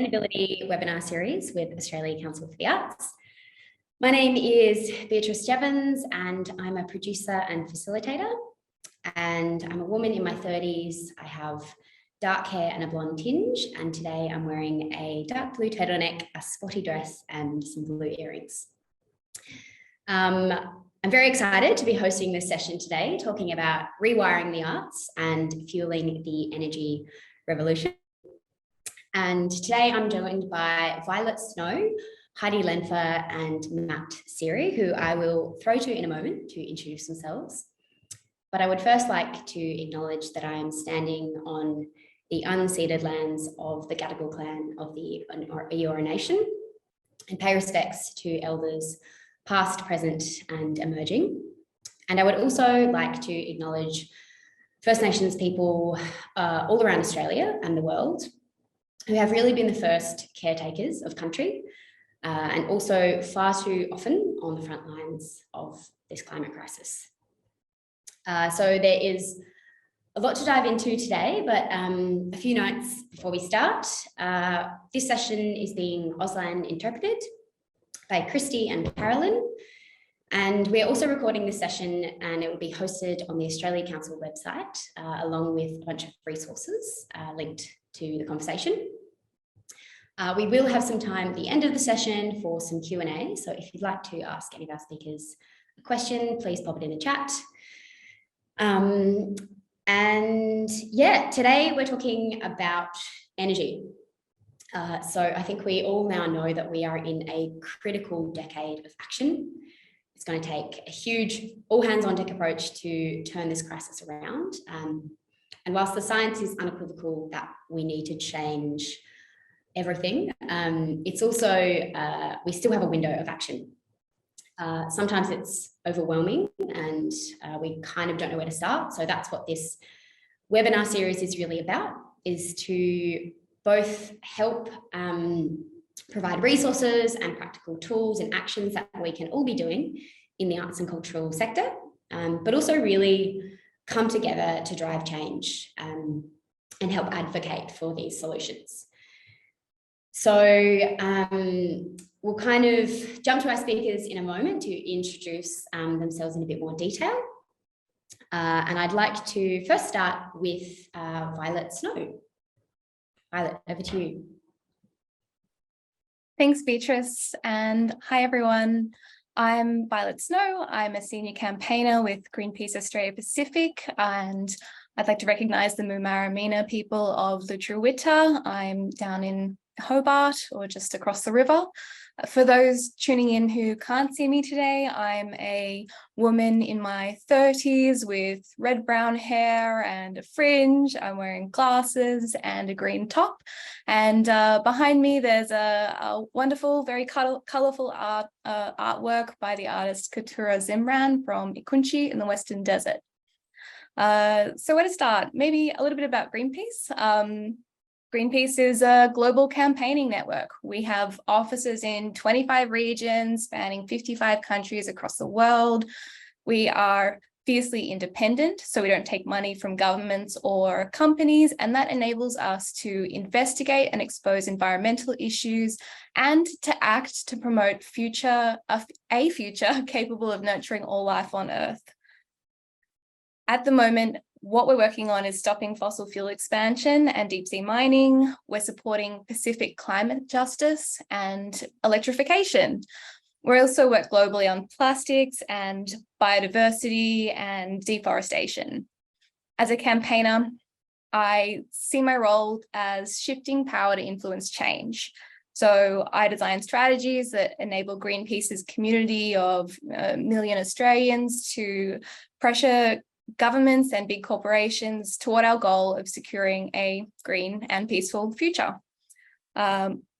Sustainability webinar series with Australia Council for the Arts. My name is Beatrice Jevons and I'm a producer and facilitator, and I'm a woman in my 30s. I have dark hair and a blonde tinge, and today I'm wearing a dark blue turtleneck, a spotty dress and some blue earrings. I'm very excited to be hosting this session today, talking about rewiring the arts and fueling the energy revolution. And today I'm joined by Violette Snow, Heidi Lenffer and Matt Seery, who I will throw to in a moment to introduce themselves. But I would first like to acknowledge that I am standing on the unceded lands of the Gadigal clan of the Eora Nation and pay respects to elders past, present and emerging. And I would also like to acknowledge First Nations people all around Australia and the world who have really been the first caretakers of country and also far too often on the front lines of this climate crisis. So there is a lot to dive into today, but a few notes before we start. This session is being Auslan interpreted by Christy and Carolyn, and we're also recording this session and it will be hosted on the Australia Council website along with a bunch of resources linked to the conversation. We will have some time at the end of the session for some Q&A. So if you'd like to ask any of our speakers a question, please pop it in the chat. And yeah, today we're talking about energy. So I think we all now know that we are in a critical decade of action. It's going to take a huge all hands on deck approach to turn this crisis around. And whilst the science is unequivocal that we need to change everything, it's also, we still have a window of action. Sometimes it's overwhelming and we kind of don't know where to start. So that's what this webinar series is really about, is to both help provide resources and practical tools and actions that we can all be doing in the arts and cultural sector, but also really come together to drive change and help advocate for these solutions. So we'll kind of jump to our speakers in a moment to introduce themselves in a bit more detail. And I'd like to first start with Violette Snow. Violette, over to you. Thanks, Beatrice, and hi everyone. I'm Violette Snow. I'm a senior campaigner with Greenpeace Australia Pacific, and I'd like to recognise the Mumaramina people of Lutruwita. I'm down in Hobart, or just across the river. For those tuning in who can't see me today, I'm a woman in my 30s with red-brown hair and a fringe. I'm wearing glasses and a green top. And behind me, there's a wonderful, very colourful artwork by the artist Keturah Zimran from Ikunchi in the Western Desert. So where to start? Maybe a little bit about Greenpeace. Greenpeace is a global campaigning network. We have offices in 25 regions spanning 55 countries across the world. We are fiercely independent, so we don't take money from governments or companies, and that enables us to investigate and expose environmental issues and to act to promote a future capable of nurturing all life on Earth. At the moment, what we're working on is stopping fossil fuel expansion and deep sea mining. We're supporting Pacific climate justice and electrification. We also work globally on plastics and biodiversity and deforestation. As a campaigner, I see my role as shifting power to influence change. So I design strategies that enable Greenpeace's community of a million Australians to pressure governments and big corporations toward our goal of securing a green and peaceful future.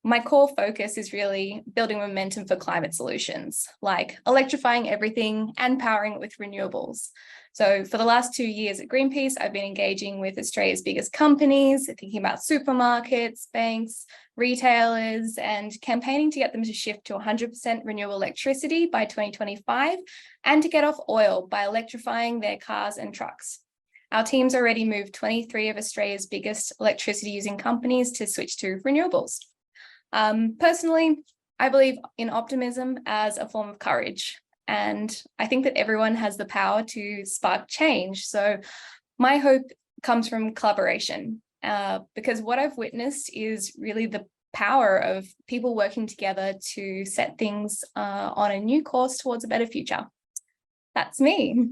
My core focus is really building momentum for climate solutions, like electrifying everything and powering it with renewables. So for the last 2 years at Greenpeace, I've been engaging with Australia's biggest companies, thinking about supermarkets, banks, retailers, and campaigning to get them to shift to 100% renewable electricity by 2025 and to get off oil by electrifying their cars and trucks. Our team's already moved 23 of Australia's biggest electricity using companies to switch to renewables. Personally, I believe in optimism as a form of courage, and I think that everyone has the power to spark change. So my hope comes from collaboration, because what I've witnessed is really the power of people working together to set things on a new course towards a better future. That's me.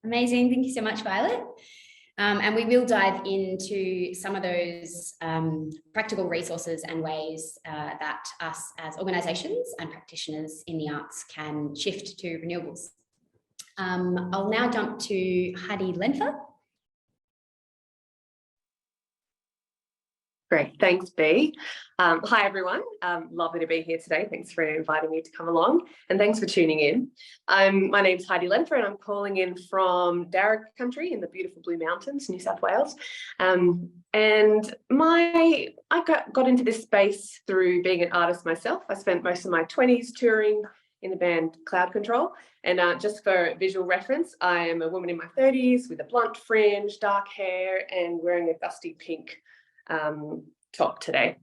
Amazing. Thank you so much, Violet. And we will dive into some of those practical resources and ways that us as organisations and practitioners in the arts can shift to renewables. I'll now jump to Heidi Lenffer. Great, thanks, Bea. Hi, everyone. Lovely to be here today. Thanks for inviting me to come along, and thanks for tuning in. My name's Heidi Lenffer, and I'm calling in from Darug country in the beautiful Blue Mountains, New South Wales. And I got into this space through being an artist myself. I spent most of my 20s touring in the band Cloud Control. And just for visual reference, I am a woman in my 30s with a blunt fringe, dark hair, and wearing a dusty pink top today.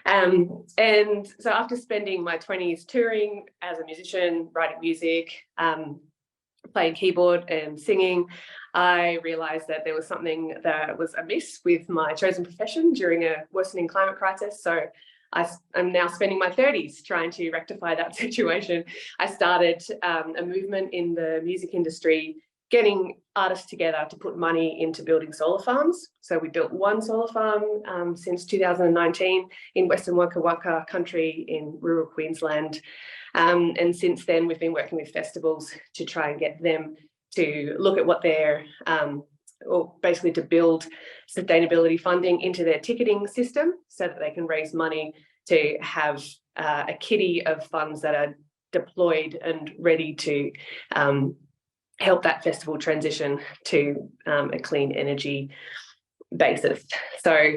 And so after spending my 20s touring as a musician, writing music, playing keyboard and singing, I realized that there was something that was amiss with my chosen profession during a worsening climate crisis. So I'm now spending my 30s trying to rectify that situation. I started a movement in the music industry, getting artists together to put money into building solar farms. So we built one solar farm since 2019 in Western Wonka Wonka country in rural Queensland. And since then, we've been working with festivals to try and get them to look at what they're, or basically to build sustainability funding into their ticketing system so that they can raise money to have a kitty of funds that are deployed and ready to help that festival transition to a clean energy basis. So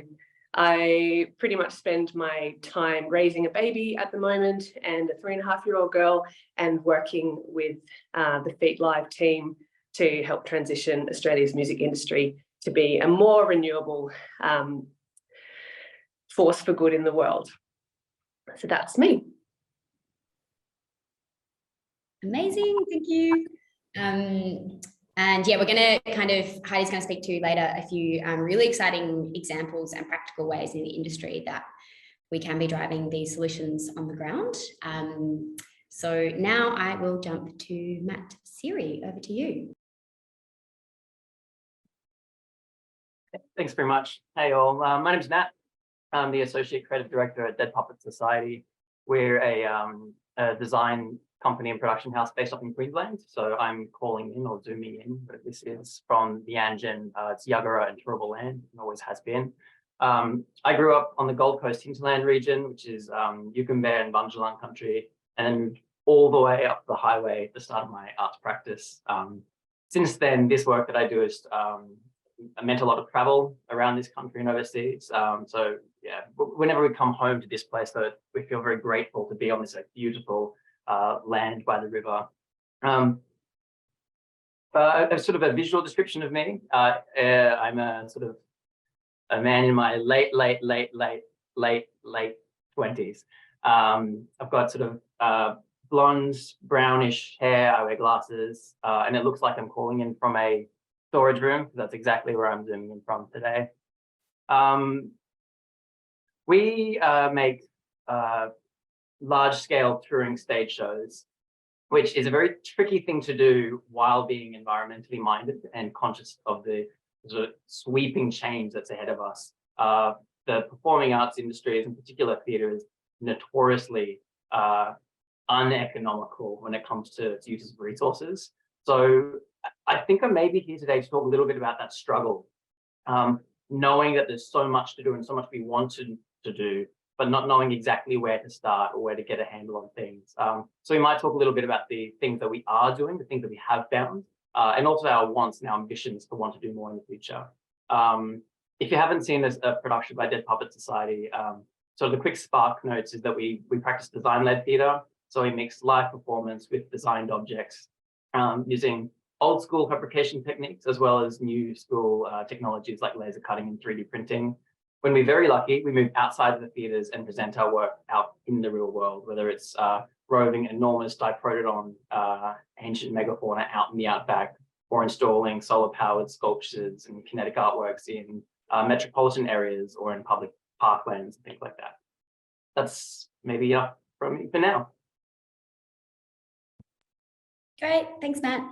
I pretty much spend my time raising a baby at the moment and a 3.5-year-old girl, and working with the Feet Live team to help transition Australia's music industry to be a more renewable force for good in the world. So that's me. Amazing, thank you. And yeah, we're going to Heidi's going to speak to later a few really exciting examples and practical ways in the industry that we can be driving these solutions on the ground. So now I will jump to Matt Seery. Over to you. Thanks very much. Hey all, my name's Matt. I'm the Associate Creative Director at Dead Puppet Society. We're a design company and production house based up in Queensland. So I'm calling in or zooming in, but this is from the Anjan, it's Yuggera and Turrbal land, and always has been. I grew up on the Gold Coast hinterland region, which is Yugambeh and Bundjalung country, and moved all the way up the highway at the start of my arts practice. Since then, this work that I do is I meant a lot of travel around this country and overseas. So yeah, whenever we come home to this place, so we feel very grateful to be on this beautiful land by the river. A sort of a visual description of me. I'm a sort of a man in my late 20s. I've got sort of blonde, brownish hair. I wear glasses, and it looks like I'm calling in from a storage room, because that's exactly where I'm zooming in from today. We make large-scale touring stage shows, which is a very tricky thing to do while being environmentally minded and conscious of the sort of sweeping change that's ahead of us. The performing arts industry, in particular theatre, is notoriously uneconomical when it comes to its uses of resources. So I think I may be here today to talk a little bit about that struggle, knowing that there's so much to do and so much we want to do, but not knowing exactly where to start or where to get a handle on things. So we might talk a little bit about the things that we are doing, the things that we have found, and also our wants and our ambitions to want to do more in the future. If you haven't seen a production by Dead Puppet Society, so the quick spark notes is that we practice design-led theatre. So we mix live performance with designed objects, using old school fabrication techniques as well as new school technologies like laser cutting and 3D printing. when we're very lucky, we move outside of the theatres and present our work out in the real world, whether it's roving enormous diprotodon ancient megafauna out in the outback, or installing solar-powered sculptures and kinetic artworks in metropolitan areas or in public parklands and things like that. That's maybe enough from me for now. Great, thanks, Matt.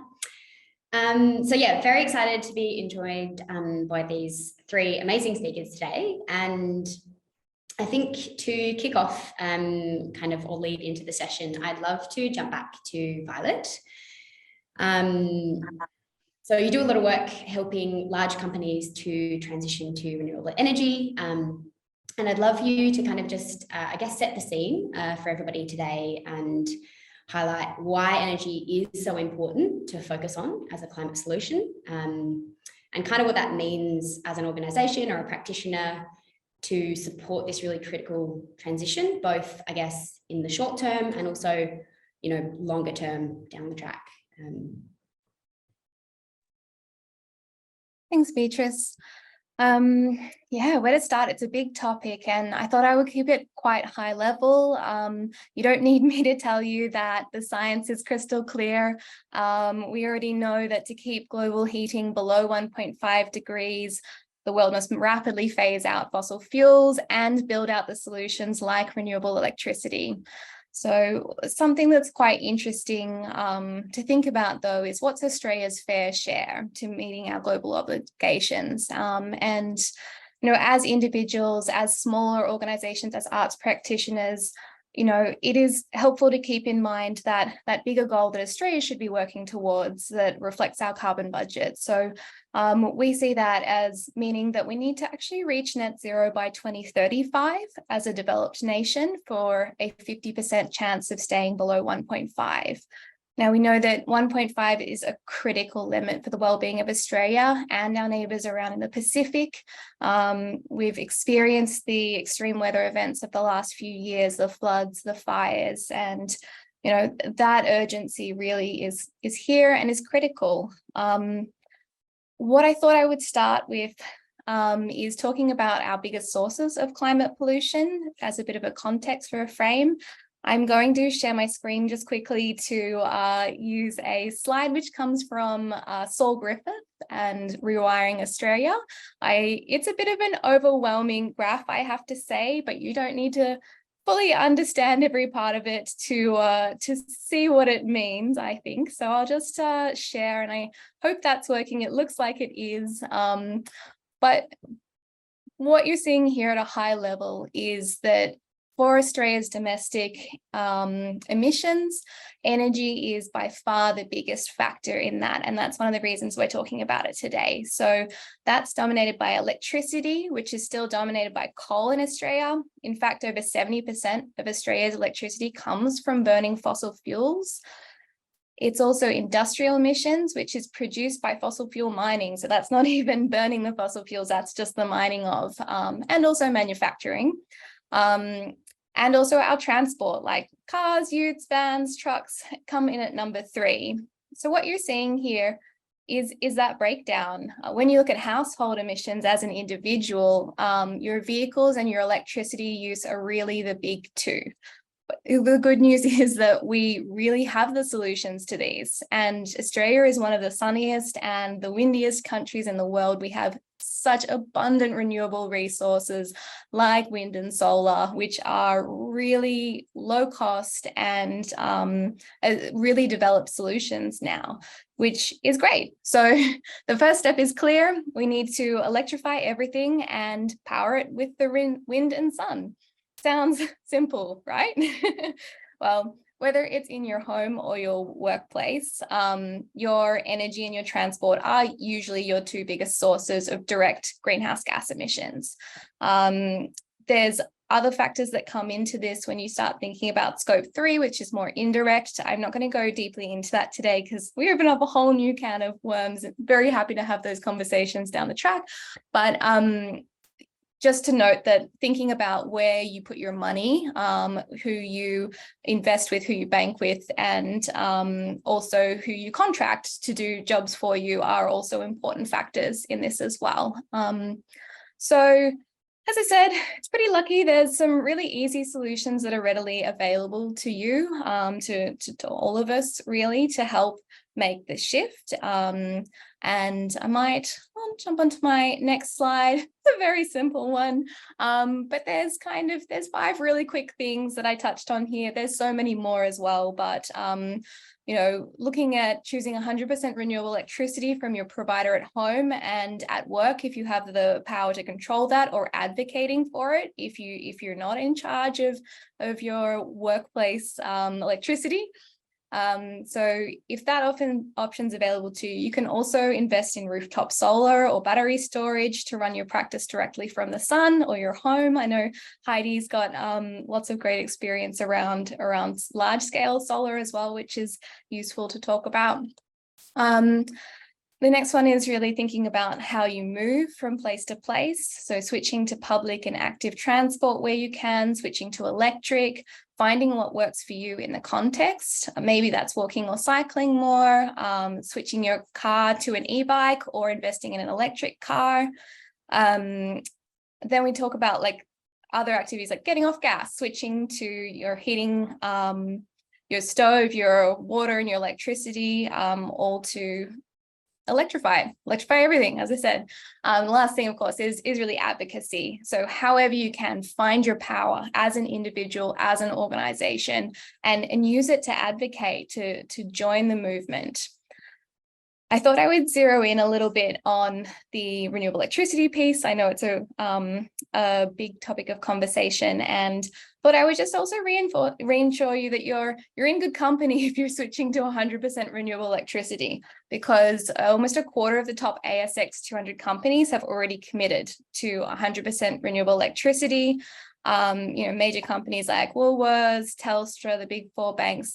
So yeah, very excited to be joined by these three amazing speakers today. And I think to kick off kind of or lead into the session, I'd love to jump back to Violet. So you do a lot of work helping large companies to transition to renewable energy. And I'd love you to kind of just, I guess, set the scene for everybody today and highlight why energy is so important to focus on as a climate solution, and kind of what that means as an organisation or a practitioner to support this really critical transition, both, I guess, in the short term and also, you know, longer term down the track. Thanks, Beatrice. Yeah, where to start? It's a big topic, and I thought I would keep it quite high level. You don't need me to tell you that the science is crystal clear. We already know that to keep global heating below 1.5 degrees, the world must rapidly phase out fossil fuels and build out the solutions like renewable electricity. So something that's quite interesting to think about, though, is what's Australia's fair share to meeting our global obligations? And, you know, as individuals, as smaller organisations, as arts practitioners, you know, it is helpful to keep in mind that that bigger goal that Australia should be working towards that reflects our carbon budget. So we see that as meaning that we need to actually reach net zero by 2035 as a developed nation for a 50% chance of staying below 1.5. Now, we know that 1.5 is a critical limit for the well-being of Australia and our neighbours around in the Pacific. We've experienced the extreme weather events of the last few years, the floods, the fires, and you know that urgency really is here and is critical. What I thought I would start with is talking about our biggest sources of climate pollution as a bit of a context for a frame. I'm going to share my screen just quickly to use a slide which comes from Saul Griffith and Rewiring Australia. It's a bit of an overwhelming graph, I have to say, but you don't need to fully understand every part of it to see what it means, I think. So I'll just share, and I hope that's working. It looks like it is. But what you're seeing here at a high level is that for Australia's domestic emissions, energy is by far the biggest factor in that. And that's one of the reasons we're talking about it today. So that's dominated by electricity, which is still dominated by coal in Australia. In fact, over 70% of Australia's electricity comes from burning fossil fuels. It's also industrial emissions, which is produced by fossil fuel mining. So that's not even burning the fossil fuels, that's just the mining of, and also manufacturing. And also our transport, like cars, utes, vans, trucks, come in at number 3. So what you're seeing here is that breakdown. When you look at household emissions as an individual, your vehicles and your electricity use are really the big 2. But the good news is that we really have the solutions to these. And Australia is one of the sunniest and the windiest countries in the world. We have such abundant renewable resources like wind and solar, which are really low cost and really developed solutions now, which is great. So the first step is clear. We need to electrify everything and power it with the wind and sun. Sounds simple, right? Well, whether it's in your home or your workplace, your energy and your transport are usually your 2 biggest sources of direct greenhouse gas emissions. There's other factors that come into this when you start thinking about scope 3, which is more indirect. I'm not going to go deeply into that today because we open up a whole new can of worms. Very happy to have those conversations down the track. But just to note that thinking about where you put your money, who you invest with, who you bank with, and also who you contract to do jobs for you are also important factors in this as well. So As I said, it's pretty lucky. There's some really easy solutions that are readily available to you, to all of us, really, to help make the shift. And I'll jump onto my next slide. It's a very simple one, but there's 5 really quick things that I touched on here. There's so many more as well, but looking at choosing 100% renewable electricity from your provider at home and at work, if you have the power to control that, or advocating for it, if you're not in charge of your workplace electricity. So if that option's available to you, you can also invest in rooftop solar or battery storage to run your practice directly from the sun or your home. I know Heidi's got lots of great experience around large scale solar as well, which is useful to talk about. The next one is really thinking about how you move from place to place. So switching to public and active transport where you can, switching to electric, finding what works for you in the context. Maybe that's walking or cycling more, switching your car to an e-bike or investing in an electric car. Then we talk about other activities like getting off gas, switching to your heating, your stove, your water and your electricity, all to electrify everything, as I said. The last thing, of course, is really advocacy. So however you can, find your power as an individual, as an organization, and use it to advocate, to join the movement. I thought I would zero in a little bit on the renewable electricity piece. I know it's a big topic of conversation, and thought I would just also reassure you that you're in good company if you're switching to 100% renewable electricity, because almost a quarter of the top ASX 200 companies have already committed to 100% renewable electricity. Major companies like Woolworths, Telstra, the big 4 banks,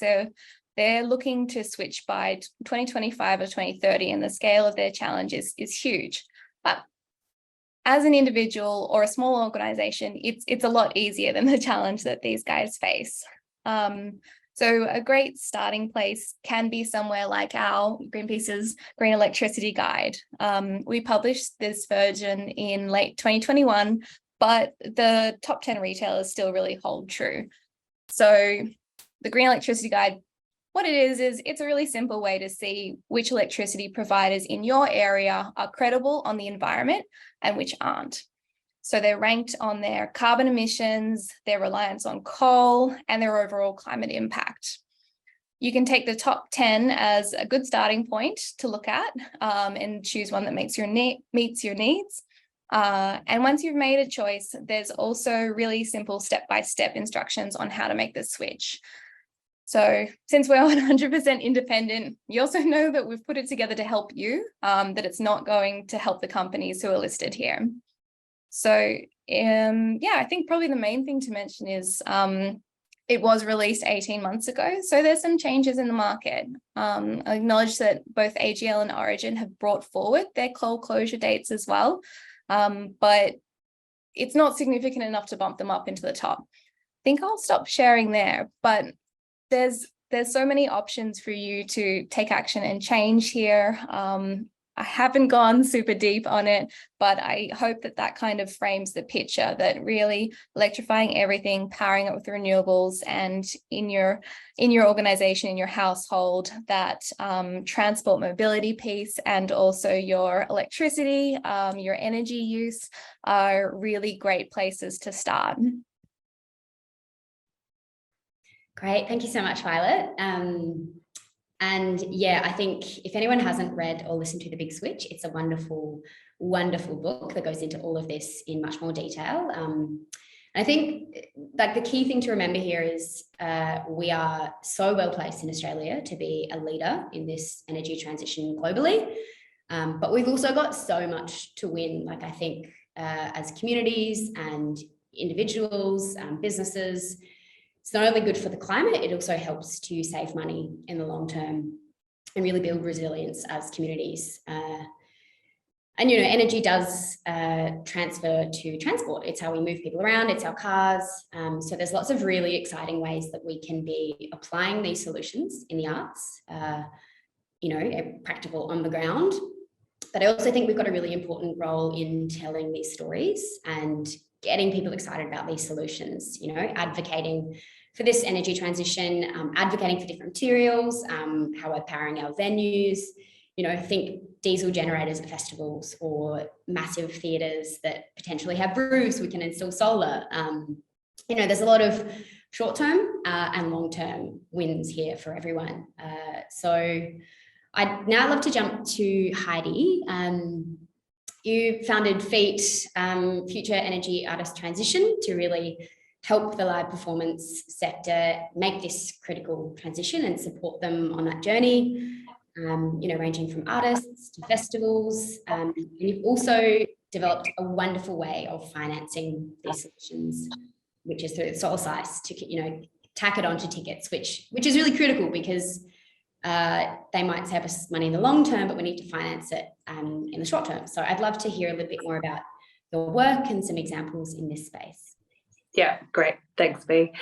they're looking to switch by 2025 or 2030, and the scale of their challenge is huge. But as an individual or a small organization, it's a lot easier than the challenge that these guys face. So a great starting place can be somewhere like our Greenpeace's Green Electricity Guide. We published this version in late 2021, but the top 10 retailers still really hold true. So the Green Electricity Guide, what it is it's a really simple way to see which electricity providers in your area are credible on the environment and which aren't. So they're ranked on their carbon emissions, their reliance on coal, and their overall climate impact. You can take the top 10 as a good starting point to look at, and choose one that meets your needs. And once you've made a choice, there's also really simple step-by-step instructions on how to make the switch. So since we're 100% independent, you also know that we've put it together to help you, that it's not going to help the companies who are listed here. So I think probably the main thing to mention is it was released 18 months ago. So there's some changes in the market. I acknowledge that both AGL and Origin have brought forward their coal closure dates as well, but it's not significant enough to bump them up into the top. I think I'll stop sharing there, but there's so many options for you to take action and change here. I haven't gone super deep on it, but I hope that kind of frames the picture, that really electrifying everything, powering it with renewables, and in your organization, in your household, that transport mobility piece and also your electricity, your energy use are really great places to start. Great, thank you so much, Violet. And yeah, I think if anyone hasn't read or listened to The Big Switch, it's a wonderful, wonderful book that goes into all of this in much more detail. And I think the key thing to remember here is we are so well placed in Australia to be a leader in this energy transition globally. But we've also got so much to win. I think as communities and individuals, businesses, it's not only good for the climate, it also helps to save money in the long term and really build resilience as communities. And, energy does transfer to transport. It's how we move people around, it's our cars. So there's lots of really exciting ways that we can be applying these solutions in the arts, practical on the ground. But I also think we've got a really important role in telling these stories and getting people excited about these solutions, you know, advocating for this energy transition, advocating for different materials, how we're powering our venues, you know, think diesel generators at festivals or massive theatres that potentially have roofs, we can install solar. You know, there's a lot of short-term and long-term wins here for everyone. So I'd now love to jump to Heidi. You founded FEAT, Future Energy Artist Transition, to really help the live performance sector make this critical transition and support them on that journey, you know, ranging from artists to festivals. And you've also developed a wonderful way of financing these solutions, which is through the solar slice to, you know, tack it onto tickets, which is really critical because they might save us money in the long term, but we need to finance it in the short term. So I'd love to hear a little bit more about your work and some examples in this space. Yeah, great. Thanks, Bea.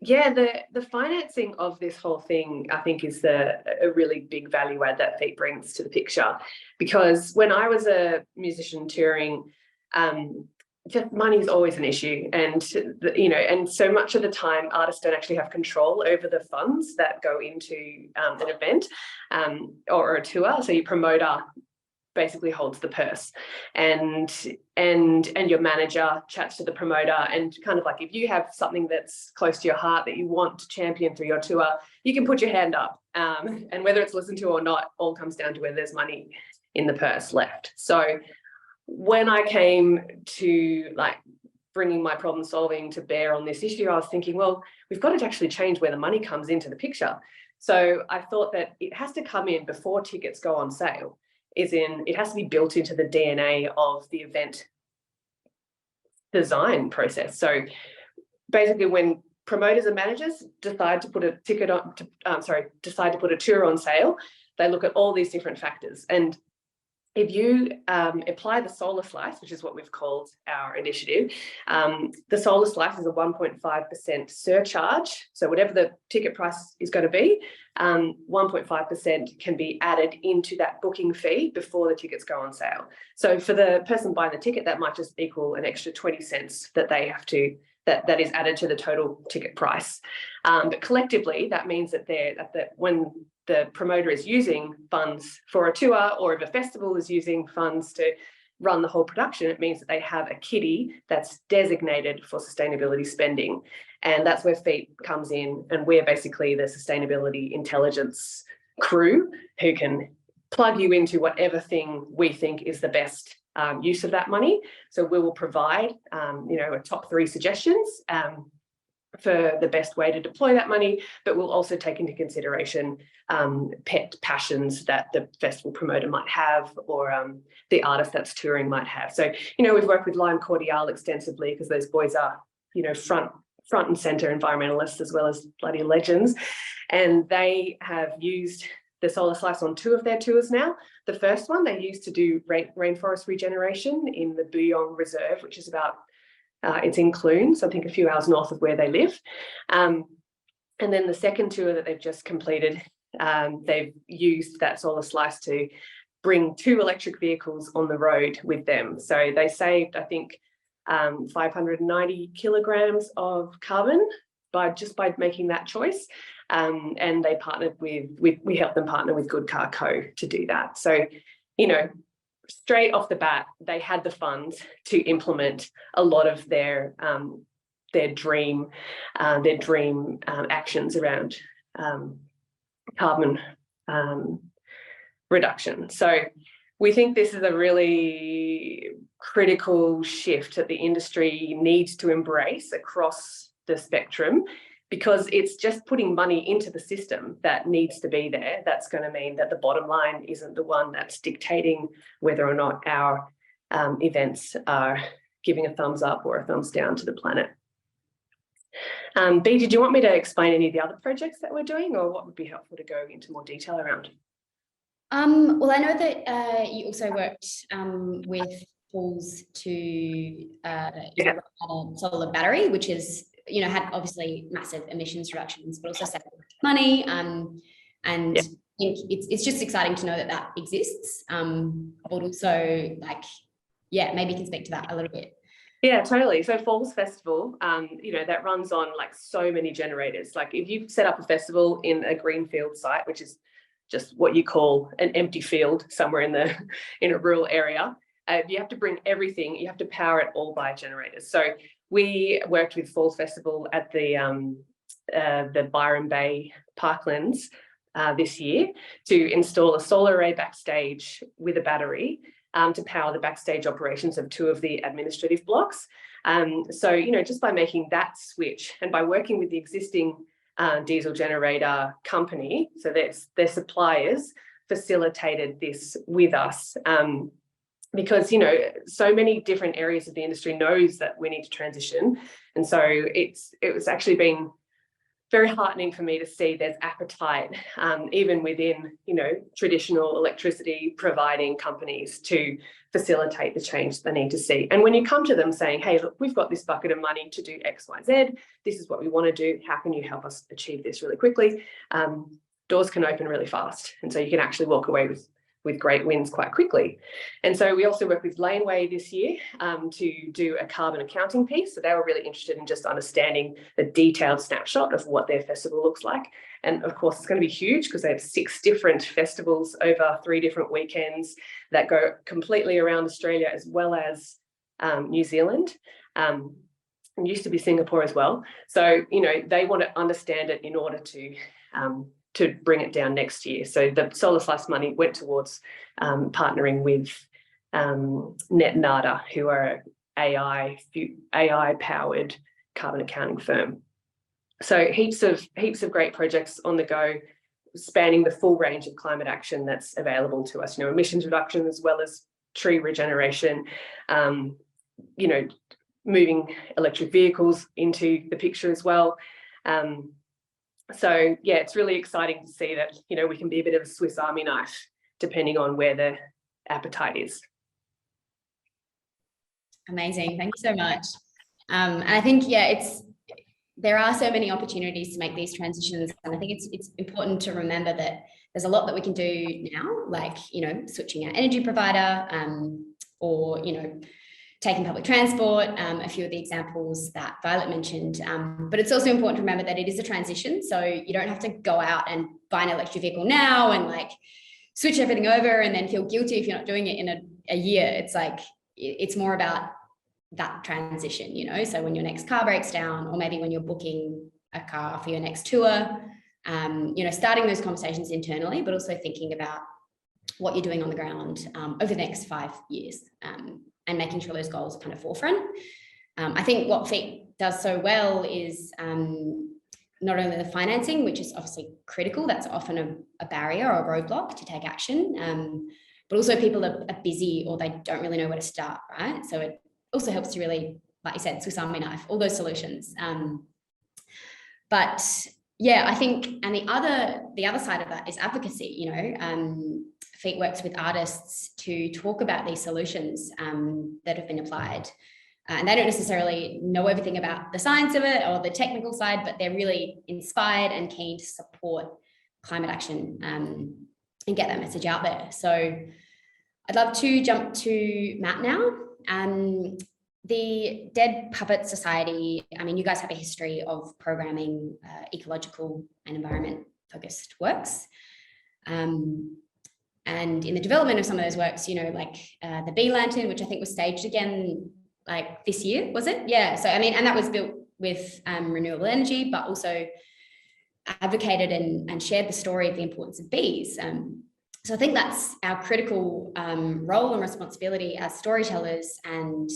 Yeah, the financing of this whole thing, I think, is a really big value add that FEAT brings to the picture. Because when I was a musician touring, just money is always an issue, and you know, and so much of the time, artists don't actually have control over the funds that go into an event or a tour. So your promoter basically holds the purse, and your manager chats to the promoter, and kind of like, if you have something that's close to your heart that you want to champion through your tour, you can put your hand up, and whether it's listened to or not, all comes down to whether there's money in the purse left. So when I came to like bringing my problem solving to bear on this issue, I was thinking, well, we've got to actually change where the money comes into the picture. So I thought that it has to come in before tickets go on sale. It has to be built into the DNA of the event design process. So basically, when promoters and managers decide to put a ticket on, decide to put a tour on sale, they look at all these different factors. And if you apply the solar slice, which is what we've called our initiative, the solar slice is a 1.5% surcharge. So whatever the ticket price is going to be, 1.5% can be added into that booking fee before the tickets go on sale. So for the person buying the ticket, that might just equal an extra 20 cents that they have to, that is added to the total ticket price. But collectively, that means that when the promoter is using funds for a tour, or if a festival is using funds to run the whole production, it means that they have a kitty that's designated for sustainability spending. And that's where FEAT comes in, and we're basically the sustainability intelligence crew who can plug you into whatever thing we think is the best use of that money. So we will provide, you know, a top 3 suggestions for the best way to deploy that money, but we'll also take into consideration pet passions that the festival promoter might have, or the artist that's touring might have. So, you know, we've worked with Lime Cordiale extensively because those boys are, you know, front and center environmentalists as well as bloody legends, and they have used the solar slice on 2 of their tours now. The first one they used to do rainforest regeneration in the Buyong Reserve, which is about it's in Clune, so I think a few hours north of where they live. And then the second tour that they've just completed, they've used that solar slice to bring 2 electric vehicles on the road with them. So they saved, I think, 590 kilograms of carbon by making that choice. And they partnered we helped them partner with Good Car Co to do that. So, you know, straight off the bat, they had the funds to implement a lot of their dream actions around carbon reduction. So we think this is a really critical shift that the industry needs to embrace across the spectrum, because it's just putting money into the system that needs to be there. That's going to mean that the bottom line isn't the one that's dictating whether or not our events are giving a thumbs up or a thumbs down to the planet. Bea, did you want me to explain any of the other projects that we're doing, or what would be helpful to go into more detail around? Well, I know that you also worked with tools to run a solar battery, which is, you know, had obviously massive emissions reductions, but also saved money. And I think it's just exciting to know that that exists. But also, like, yeah, maybe you can speak to that a little bit. Yeah, totally. So Falls Festival, you know, that runs on like so many generators. Like if you set up a festival in a greenfield site, which is just what you call an empty field somewhere in the in a rural area, you have to bring everything. You have to power it all by generators. So we worked with Falls Festival at the Byron Bay Parklands this year to install a solar array backstage with a battery to power the backstage operations of 2 of the administrative blocks. So, you know, just by making that switch and by working with the existing diesel generator company, so their suppliers facilitated this with us. Because, you know, so many different areas of the industry knows that we need to transition. And so it was actually been very heartening for me to see there's appetite, even within, you know, traditional electricity providing companies to facilitate the change they need to see. And when you come to them saying, hey, look, we've got this bucket of money to do X, Y, Z, this is what we want to do, how can you help us achieve this really quickly? Doors can open really fast. And so you can actually walk away with great wins quite quickly. And so we also worked with Laneway this year to do a carbon accounting piece. So they were really interested in just understanding a detailed snapshot of what their festival looks like. And of course, it's going to be huge because they have 6 different festivals over 3 different weekends that go completely around Australia as well as New Zealand. And used to be Singapore as well. So, you know, they want to understand it in order to bring it down next year. So the Solar Slice money went towards partnering with NetNada, who are an AI-powered carbon accounting firm. So heaps of great projects on the go, spanning the full range of climate action that's available to us. You know, emissions reduction as well as tree regeneration. You know, moving electric vehicles into the picture as well. So yeah, it's really exciting to see that, you know, we can be a bit of a Swiss Army knife depending on where the appetite is. Amazing, thank you so much. And I think, yeah, there are so many opportunities to make these transitions, and I think it's important to remember that there's a lot that we can do now, like, you know, switching our energy provider, or, you know, taking public transport, a few of the examples that Violet mentioned. But it's also important to remember that it is a transition. So you don't have to go out and buy an electric vehicle now and like switch everything over and then feel guilty if you're not doing it in a year. It's like, it's more about that transition, you know? So when your next car breaks down, or maybe when you're booking a car for your next tour, you know, starting those conversations internally, but also thinking about what you're doing on the ground over the next 5 years. And making sure those goals are kind of forefront. I think what FEET does so well is not only the financing, which is obviously critical, that's often a barrier or a roadblock to take action, but also people are busy or they don't really know where to start, right? So it also helps to really, like you said, Swiss Army knife, all those solutions. But yeah, I think, and the other side of that is advocacy, you know. FEET works with artists to talk about these solutions that have been applied. And they don't necessarily know everything about the science of it or the technical side, but they're really inspired and keen to support climate action and get that message out there. So I'd love to jump to Matt now. The Dead Puppet Society, I mean, you guys have a history of programming ecological and environment focused works. And in the development of some of those works, you know, like the Bee Lantern, which I think was staged again, like this year, was it? Yeah, so I mean, and that was built with renewable energy, but also advocated and shared the story of the importance of bees. So I think that's our critical role and responsibility as storytellers and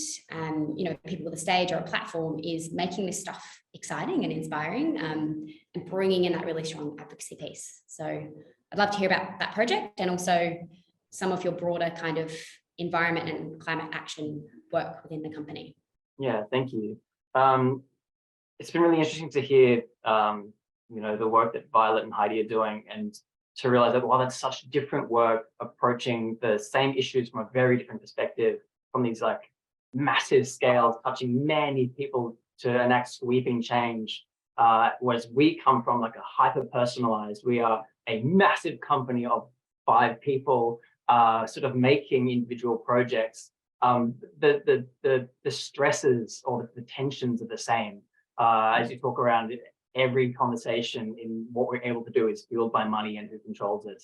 you know, people with a stage or a platform, is making this stuff exciting and inspiring, and bringing in that really strong advocacy piece. So I'd love to hear about that project and also some of your broader kind of environment and climate action work within the company. Yeah, thank you. It's been really interesting to hear, you know, the work that Violet and Heidi are doing, and to realize that while that's such different work, approaching the same issues from a very different perspective, from these like massive scales, touching many people to enact sweeping change, whereas we come from like a hyper-personalized, we are a massive company of 5 people, sort of making individual projects. the stresses or the tensions are the same. As you talk around it, every conversation in what we're able to do is fueled by money and who controls it.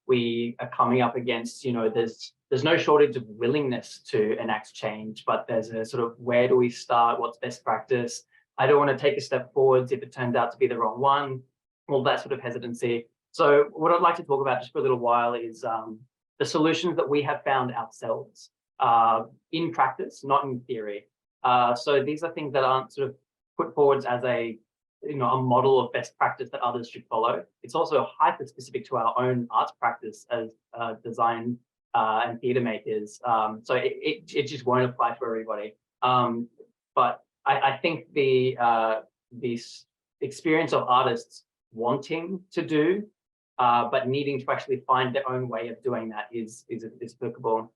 We are coming up against, there's no shortage of willingness to enact change, but there's a sort of, where do we start? What's best practice? I don't want to take a step forwards if it turns out to be the wrong one, all that sort of hesitancy. So what I'd like to talk about just for a little while is the solutions that we have found ourselves in practice, not in theory. So these are things that aren't sort of put forwards as a model of best practice that others should follow. It's also hyper specific to our own arts practice as design and theatre makers. So it just won't apply to everybody. But I think the experience of artists wanting to do, but needing to actually find their own way of doing that is applicable.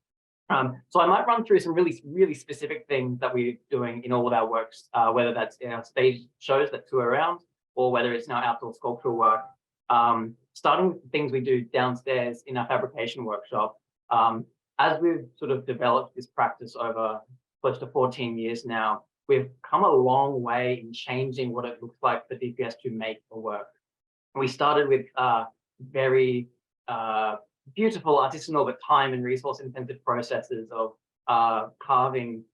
So I might run through some really specific things that we're doing in all of our works, whether that's in our stage shows that tour around, or whether it's in our outdoor sculptural work. Starting with the things we do downstairs in our fabrication workshop. As we've sort of developed this practice over close to 14 years now, we've come a long way in changing what it looks like for DPS to make a work. We started with very beautiful artisanal but time and resource intensive processes of carving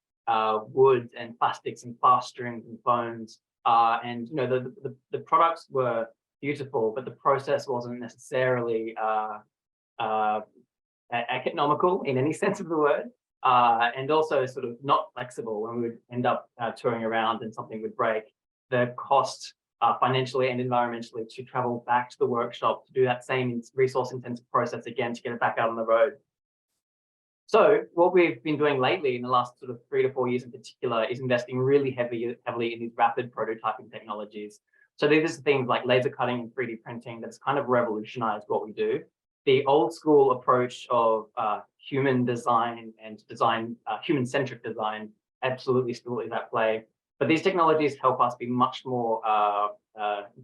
wood and plastics and plasterings and foams, and the products were beautiful, but the process wasn't necessarily economical in any sense of the word, and also sort of not flexible. When we would end up touring around and something would break, the cost financially and environmentally to travel back to the workshop to do that same resource-intensive process again to get it back out on the road. So what we've been doing lately in the last sort of 3 to 4 years in particular is investing really heavily in these rapid prototyping technologies. So these are things like laser cutting and 3D printing that's kind of revolutionized what we do. The old school approach of human design and human-centric design absolutely still is at play. But these technologies help us be much more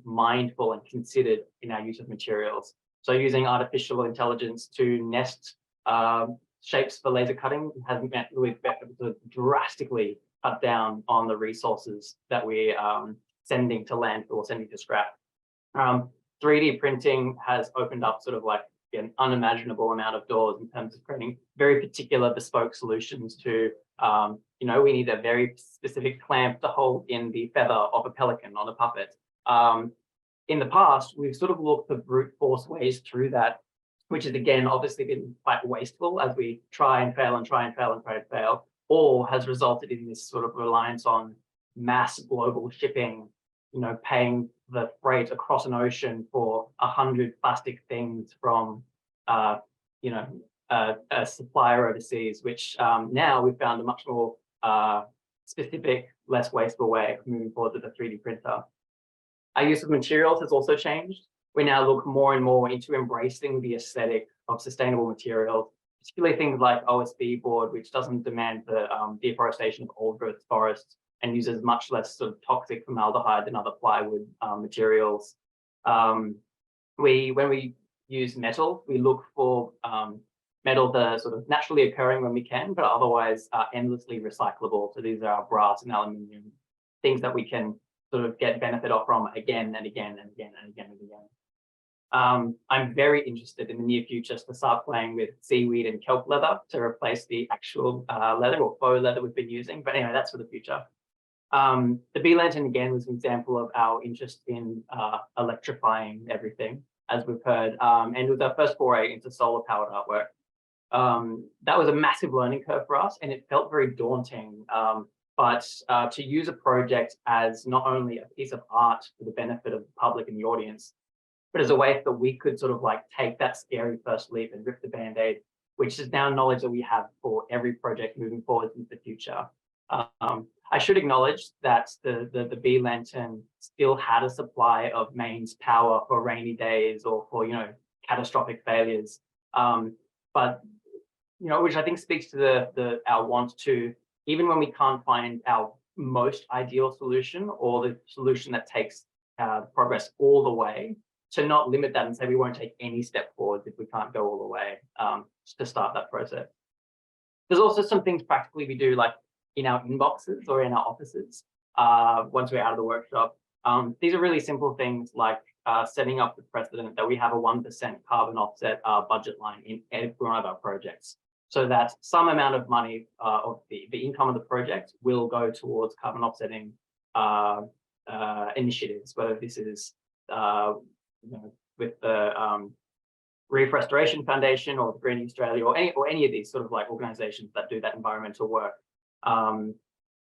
mindful and considered in our use of materials. So using artificial intelligence to nest shapes for laser cutting has meant we've been able to drastically cut down on the resources that we're sending to landfill or sending to scrap. 3D printing has opened up sort of like an unimaginable amount of doors in terms of creating very particular bespoke solutions to we need a very specific clamp to hold in the feather of a pelican on a puppet. In the past, we've sort of looked for brute force ways through that, which has again obviously been quite wasteful as we try and fail and try and fail and try and fail, or has resulted in this sort of reliance on mass global shipping, paying the freight across an ocean for 100 plastic things from a supplier overseas, which now we've found a much more specific, less wasteful way of moving forward with the 3D printer. Our use of materials has also changed. We now look more and more into embracing the aesthetic of sustainable materials, particularly things like OSB board, which doesn't demand the deforestation of old growth forests and uses much less sort of toxic formaldehyde than other plywood materials. When we use metal, we look for metal that are sort of naturally occurring when we can, but otherwise are endlessly recyclable. So these are our brass and aluminium, things that we can sort of get benefit off from again and again and again and again and again. I'm very interested in the near future to start playing with seaweed and kelp leather to replace the actual leather or faux leather we've been using. But anyway, that's for the future. The bee lantern again was an example of our interest in electrifying everything, as we've heard, and it was our first foray into solar powered artwork. That was a massive learning curve for us, and it felt very daunting. But to use a project as not only a piece of art for the benefit of the public and the audience, but as a way that we could sort of like take that scary first leap and rip the band-aid, which is now knowledge that we have for every project moving forward into the future. I should acknowledge that the bee lantern still had a supply of mains power for rainy days or for catastrophic failures, but which I think speaks to our want to, even when we can't find our most ideal solution or the solution that takes progress all the way, to not limit that and say we won't take any step forward if we can't go all the way to start that process. There's also some things practically we do, like in our inboxes or in our offices once we're out of the workshop. These are really simple things like setting up the precedent that we have a 1% carbon offset budget line in every one of our projects, so that some amount of money of the income of the project will go towards carbon offsetting initiatives, whether this is with the Reef Restoration Foundation or the Greenpeace Australia or any of these sort of like organizations that do that environmental work.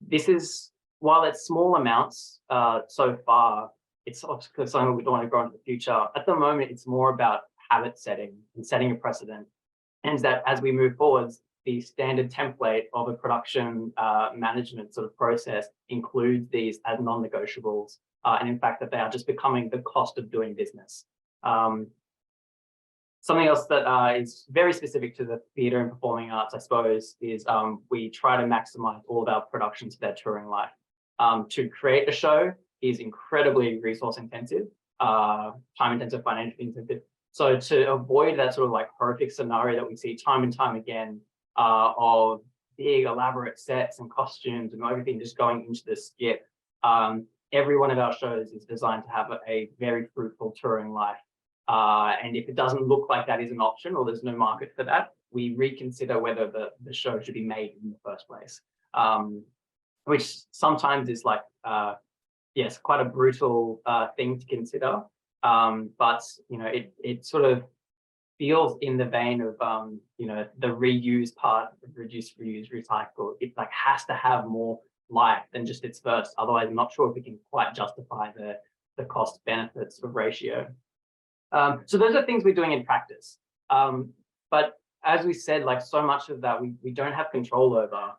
This is, while it's small amounts so far, it's obviously something we don't want to grow into the future. At the moment, it's more about habit setting and setting a precedent. And that as we move forwards, the standard template of a production management sort of process includes these as non-negotiables. And in fact, that they are just becoming the cost of doing business. Something else that is very specific to the theatre and performing arts, I suppose, is we try to maximize all of our productions for their touring life. To create a show is incredibly resource intensive, time intensive, financially intensive. So to avoid that sort of like horrific scenario that we see time and time again of big elaborate sets and costumes and everything just going into the skip, every one of our shows is designed to have a very fruitful touring life. And if it doesn't look like that is an option or there's no market for that, we reconsider whether the show should be made in the first place, which sometimes is like, yes, quite a brutal thing to consider. But, you know, it sort of feels in the vein of, you know, the reuse part, reduce, reuse, recycle. It like has to have more life than just its first. Otherwise, I'm not sure if we can quite justify the cost benefits of ratio. So those are things we're doing in practice. But as we said, like so much of that we don't have control over.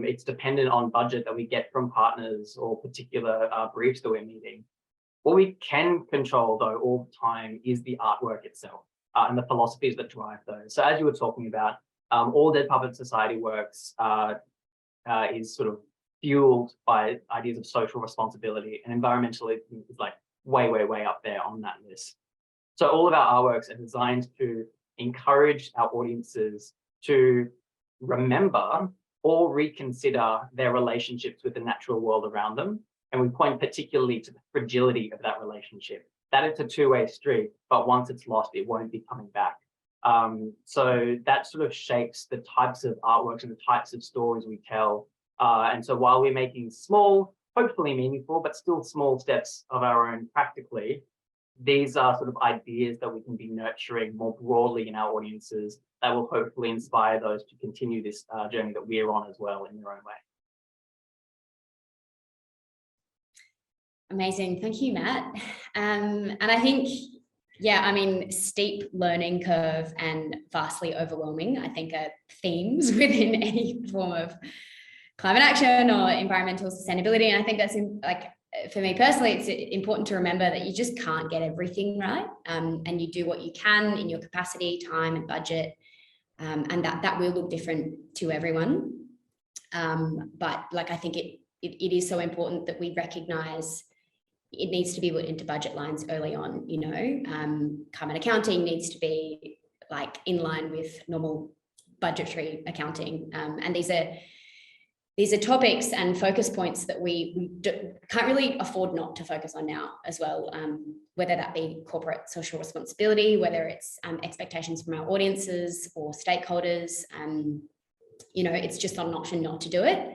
It's dependent on budget that we get from partners or particular briefs that we're meeting. What we can control though all the time is the artwork itself and the philosophies that drive those. So as you were talking about, all Dead Puppet Society works is sort of fueled by ideas of social responsibility, and environmentalism is like way, way, way up there on that list. So all of our artworks are designed to encourage our audiences to remember or reconsider their relationships with the natural world around them. And we point particularly to the fragility of that relationship, that it's a two-way street, but once it's lost, it won't be coming back. So that sort of shapes the types of artworks and the types of stories we tell. And so while we're making small, hopefully meaningful, but still small steps of our own practically, these are sort of ideas that we can be nurturing more broadly in our audiences that will hopefully inspire those to continue this journey that we're on as well in their own way. Amazing. Thank you, Matt. And I think, yeah, I mean, steep learning curve and vastly overwhelming, I think, are themes within any form of climate action or environmental sustainability. And I think that's like, for me personally, it's important to remember that you just can't get everything right, and you do what you can in your capacity, time and budget, and that will look different to everyone. But like, I think it is so important that we recognize it needs to be put into budget lines early on. You know, carbon accounting needs to be like in line with normal budgetary accounting, and these are topics and focus points that we can't really afford not to focus on now as well, whether that be corporate social responsibility, whether it's expectations from our audiences or stakeholders. You know, it's just not an option not to do it,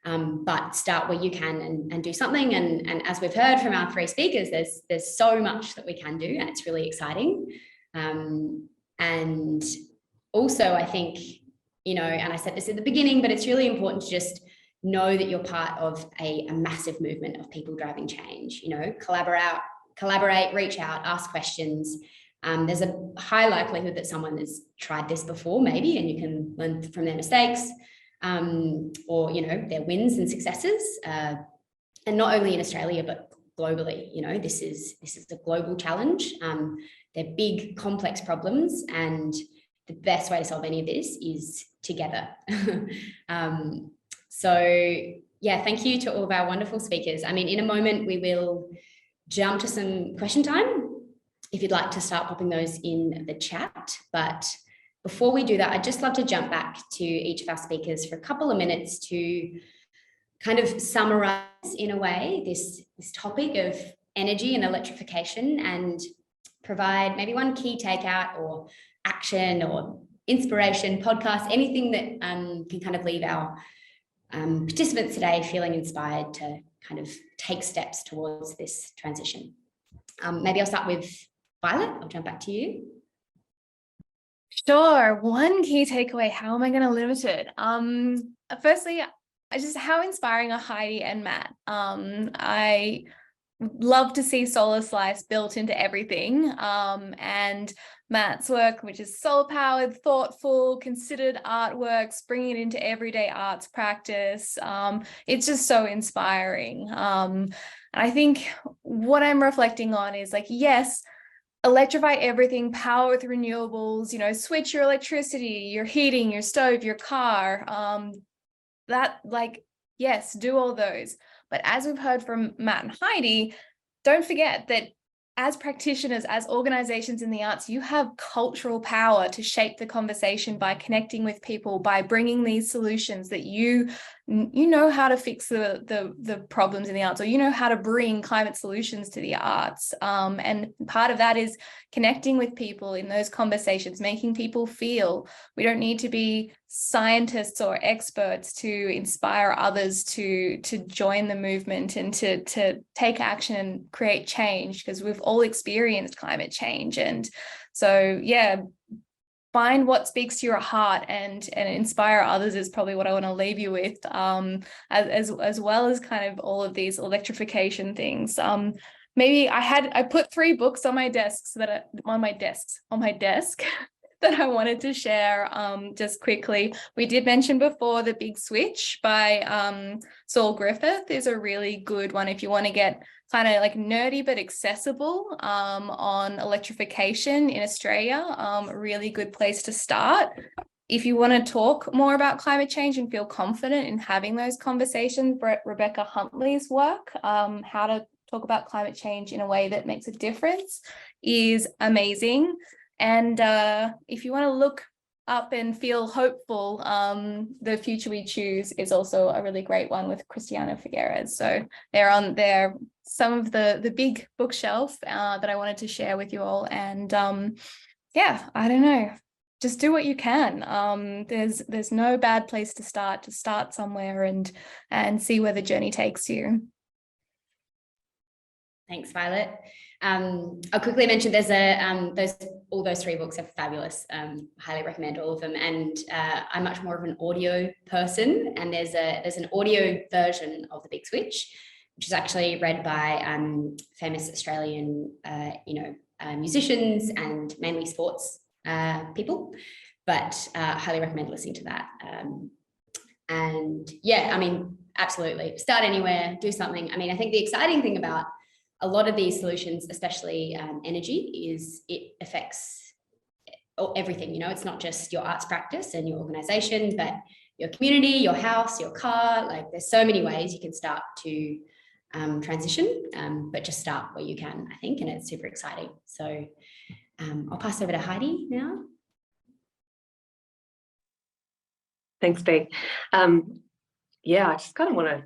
but start where you can and do something. And as we've heard from our three speakers, there's so much that we can do, and it's really exciting. And also, I think, you know, and I said this at the beginning, but it's really important to just know that you're part of a massive movement of people driving change. You know, collaborate, reach out, ask questions. There's a high likelihood that someone has tried this before, maybe, and you can learn from their mistakes, or, you know, their wins and successes. And not only in Australia, but globally. You know, this is a global challenge. They're big, complex problems, and the best way to solve any of this is together. So yeah, thank you to all of our wonderful speakers. I mean, in a moment, we will jump to some question time if you'd like to start popping those in the chat. But before we do that, I'd just love to jump back to each of our speakers for a couple of minutes to kind of summarize in a way this topic of energy and electrification, and provide maybe one key takeout or action or inspiration, podcast, anything that can kind of leave our participants today feeling inspired to kind of take steps towards this transition. Maybe I'll start with Violet. I'll jump back to you. Sure. One key takeaway. How am I going to limit it? Firstly, just how inspiring are Heidi and Matt. I love to see Solar Slice built into everything. And Matt's work, which is solar powered, thoughtful, considered artworks, bringing it into everyday arts practice. It's just so inspiring. And I think what I'm reflecting on is like, yes, electrify everything, power with renewables, you know, switch your electricity, your heating, your stove, your car. Yes, do all those. But as we've heard from Matt and Heidi, don't forget that as practitioners, as organizations in the arts, you have cultural power to shape the conversation by connecting with people, by bringing these solutions that you know how to fix the problems in the arts, or you know how to bring climate solutions to the arts. And part of that is connecting with people in those conversations, making people feel. We don't need to be scientists or experts to inspire others to join the movement and to take action and create change, because we've all experienced climate change. And so, yeah, find what speaks to your heart and inspire others is probably what I want to leave you with, as well as kind of all of these electrification things. Maybe I put 3 books on my desk that I wanted to share just quickly. We did mention before The Big Switch by Saul Griffith is a really good one if you want to get kind of like nerdy but accessible on electrification in Australia. A really good place to start. If you want to talk more about climate change and feel confident in having those conversations, Rebecca Huntley's work, How to Talk About Climate Change in a Way That Makes a Difference, is amazing. And if you want to look up and feel hopeful, The Future We Choose is also a really great one with Christiana Figueres. So they're some of the big bookshelf that I wanted to share with you all. And yeah, I don't know, just do what you can. There's no bad place to start somewhere and see where the journey takes you. Thanks, Violet. I'll quickly mention there's all those 3 books are fabulous. Highly recommend all of them. And I'm much more of an audio person, and there's an audio version of The Big Switch, which is actually read by famous Australian musicians and mainly sports people. But highly recommend listening to that. And yeah, I mean, absolutely, start anywhere, do something. I mean, I think the exciting thing about a lot of these solutions, especially energy, is it affects everything. You know, it's not just your arts practice and your organization, but your community, your house, your car. Like, there's so many ways you can start to transition, but just start where you can, I think, and it's super exciting. So I'll pass over to Heidi now. Thanks, Bea. Yeah, I just kind of want to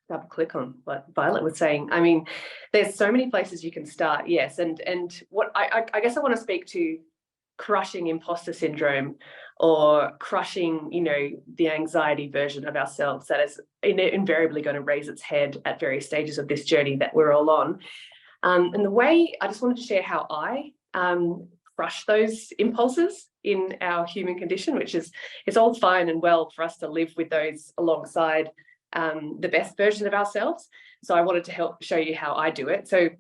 double click on what Violet was saying. I mean, there's so many places you can start, yes. And what I guess I want to speak to crushing imposter syndrome, or crushing, you know, the anxiety version of ourselves that is invariably going to raise its head at various stages of this journey that we're all on. And the way I just wanted to share how I crush those impulses in our human condition, which is, it's all fine and well for us to live with those alongside the best version of ourselves. So I wanted to help show you how I do it. So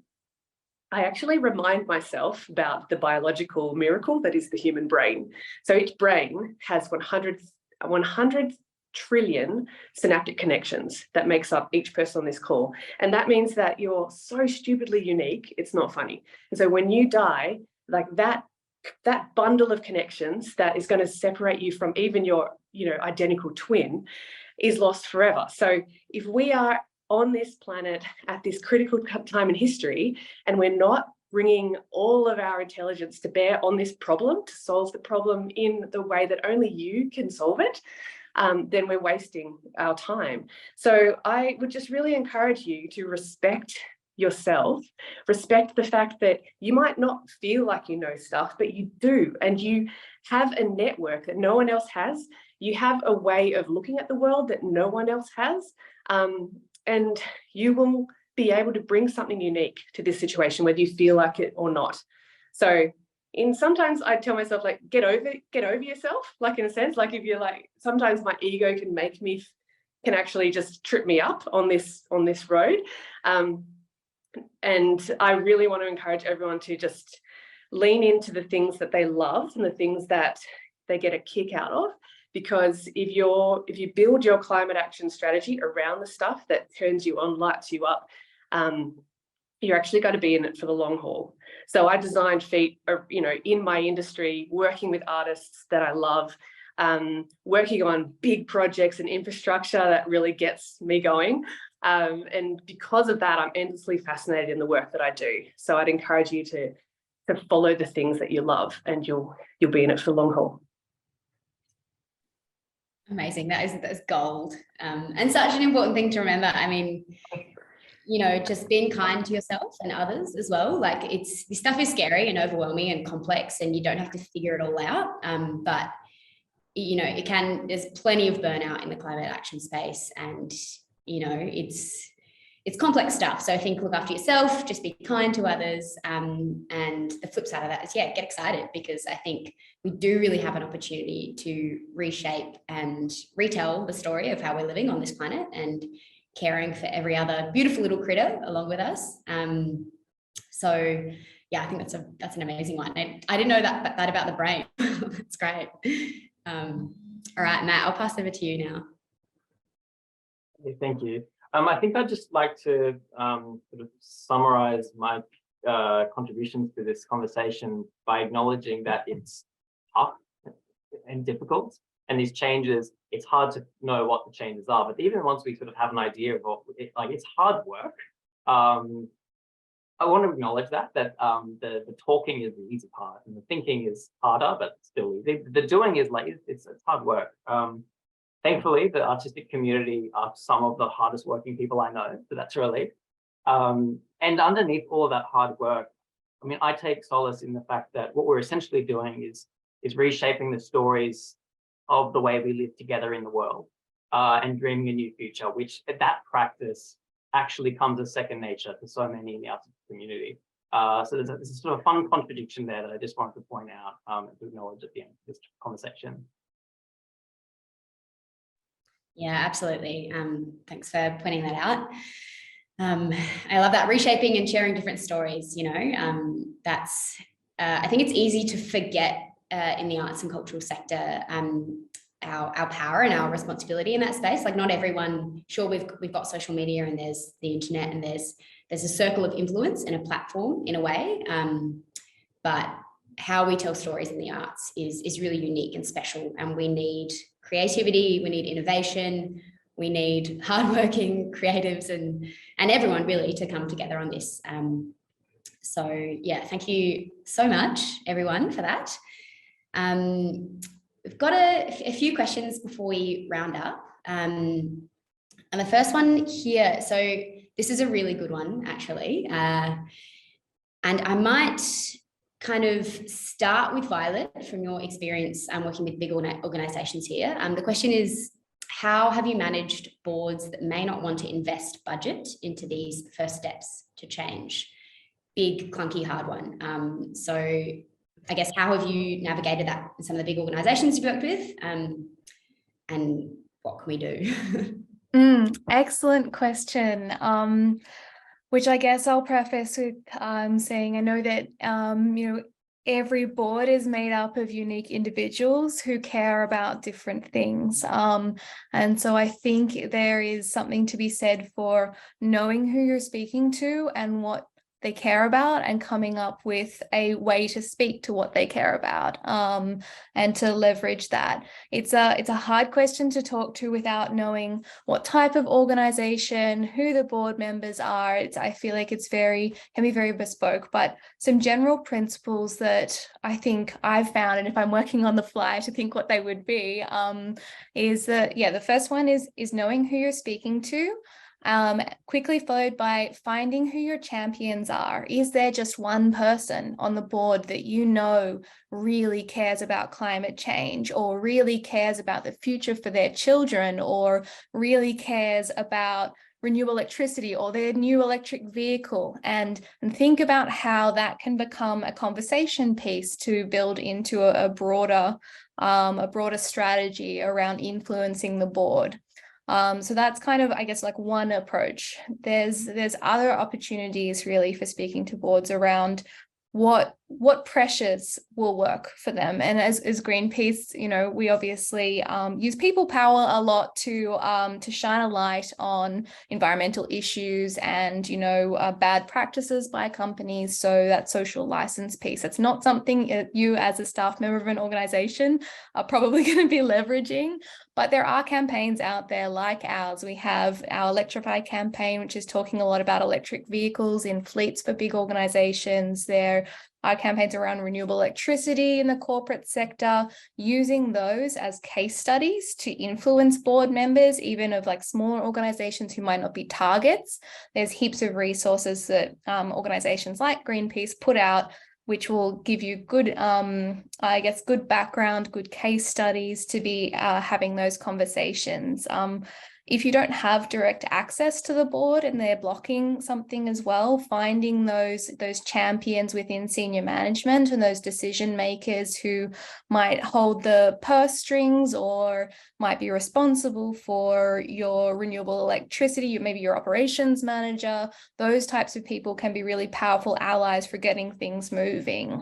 I actually remind myself about the biological miracle that is the human brain. So each brain has 100 trillion synaptic connections that makes up each person on this call. And that means that you're so stupidly unique, it's not funny. And so when you die, like that bundle of connections that is going to separate you from even your, you know, identical twin is lost forever. So if we are on this planet at this critical time in history and we're not bringing all of our intelligence to bear on this problem, to solve the problem in the way that only you can solve it, then we're wasting our time. So I would just really encourage you to respect yourself, respect the fact that you might not feel like you know stuff, but you do, and you have a network that no one else has. You have a way of looking at the world that no one else has, and you will be able to bring something unique to this situation, whether you feel like it or not. So sometimes I tell myself, like, get over yourself, like, in a sense, like, if you're like, sometimes my ego can actually just trip me up on this road. And I really want to encourage everyone to just lean into the things that they love and the things that they get a kick out of. Because if you build your climate action strategy around the stuff that turns you on, lights you up, you're actually going to be in it for the long haul. So I designed feat, in my industry, working with artists that I love, working on big projects and infrastructure that really gets me going. And because of that, I'm endlessly fascinated in the work that I do. So I'd encourage you to follow the things that you love, and you'll be in it for the long haul. Amazing. That's gold. And such an important thing to remember. I mean, just being kind to yourself and others as well. Like, this stuff is scary and overwhelming and complex, and you don't have to figure it all out. But there's plenty of burnout in the climate action space, and it's complex stuff. So I think look after yourself, just be kind to others. And the flip side of that is, get excited, because I think we do really have an opportunity to reshape and retell the story of how we're living on this planet and caring for every other beautiful little critter along with us. So yeah, I think that's an amazing one. I didn't know that about the brain. That's great. All right, Matt, I'll pass over to you now. Thank you. I think I'd just like to sort of summarize my contributions to this conversation by acknowledging that it's tough and difficult, and these changes, it's hard to know what the changes are, but even once we sort of have an idea of what it's hard work. I want to acknowledge that the talking is the easy part, and the thinking is harder, but still easy. The doing is it's hard work. Thankfully, the artistic community are some of the hardest working people I know, so that's a relief. And underneath all of that hard work, I mean, I take solace in the fact that what we're essentially doing is reshaping the stories of the way we live together in the world, and dreaming a new future, which that practice actually comes as second nature to so many in the artistic community. So there's a sort of fun contradiction there that I just wanted to point out and to acknowledge at the end of this conversation. Yeah, absolutely. Thanks for pointing that out. I love that, reshaping and sharing different stories. That's I think it's easy to forget in the arts and cultural sector our power and our responsibility in that space. Like, not everyone, sure, we've got social media and there's the internet and there's a circle of influence and a platform in a way, but how we tell stories in the arts is really unique and special, and we need creativity, we need innovation, we need hardworking creatives and everyone really to come together on this. So yeah, thank you so much everyone for that. We've got a few questions before we round up. And the first one here, so this is a really good one actually. And I might kind of start with Violet from your experience working with big organisations here. The question is, how have you managed boards that may not want to invest budget into these first steps to change? Big, clunky, hard one. So I guess, how have you navigated that in some of the big organisations you've worked with? And what can we do? Excellent question. Which I guess I'll preface with saying I know that every board is made up of unique individuals who care about different things. And so I think there is something to be said for knowing who you're speaking to and what they care about and coming up with a way to speak to what they care about, and to leverage that. It's a hard question to talk to without knowing what type of organization, who the board members are. I feel like can be very bespoke, but some general principles that I think I've found, and if I'm working on the fly to think what they would be, is that, the first one is knowing who you're speaking to. Quickly followed by finding who your champions are. Is there just one person on the board that you know really cares about climate change, or really cares about the future for their children, or really cares about renewable electricity or their new electric vehicle, and think about how that can become a conversation piece to build into a broader strategy around influencing the board. So that's kind of, I guess, like one approach. There's other opportunities really for speaking to boards around what pressures will work for them. And as Greenpeace, we obviously use people power a lot to shine a light on environmental issues and bad practices by companies. So that social license piece, that's not something you as a staff member of an organization are probably going to be leveraging. But there are campaigns out there like ours. We have our Electrify campaign, which is talking a lot about electric vehicles in fleets for big organizations. There are campaigns around renewable electricity in the corporate sector, using those as case studies to influence board members, even of like smaller organizations who might not be targets. There's heaps of resources that organizations like Greenpeace put out, which will give you good, good background, good case studies to be having those conversations. If you don't have direct access to the board and they're blocking something as well, finding those champions within senior management and those decision makers who might hold the purse strings or might be responsible for your renewable electricity, maybe your operations manager, those types of people can be really powerful allies for getting things moving.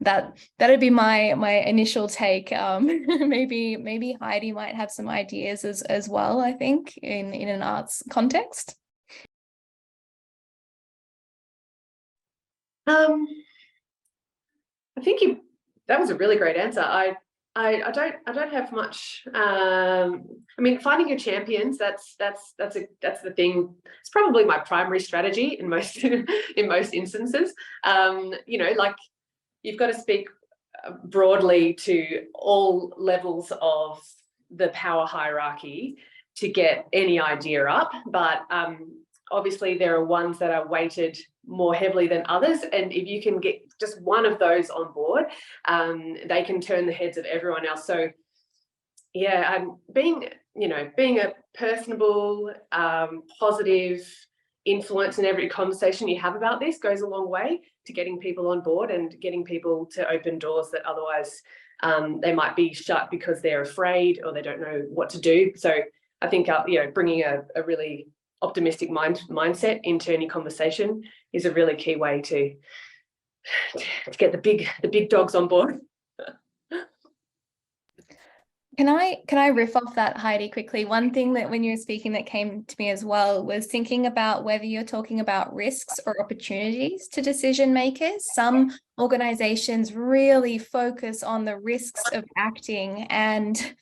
That'd be my initial take. Maybe Heidi might have some ideas as well, I think, in an arts context. I think that was a really great answer. I don't have much. Finding your champions, that's the thing. It's probably my primary strategy in most instances. You've got to speak broadly to all levels of the power hierarchy to get any idea up, but obviously there are ones that are weighted more heavily than others, and if you can get just one of those on board, they can turn the heads of everyone else. So yeah, being a personable, positive influence in every conversation you have about this goes a long way to getting people on board and getting people to open doors that otherwise they might be shut because they're afraid or they don't know what to do. So I think bringing a really optimistic mindset into any conversation is a really key way to get the big dogs on board. Can I riff off that, Heidi, quickly? One thing that when you were speaking that came to me as well was thinking about whether you're talking about risks or opportunities to decision makers. Some organizations really focus on the risks of acting, and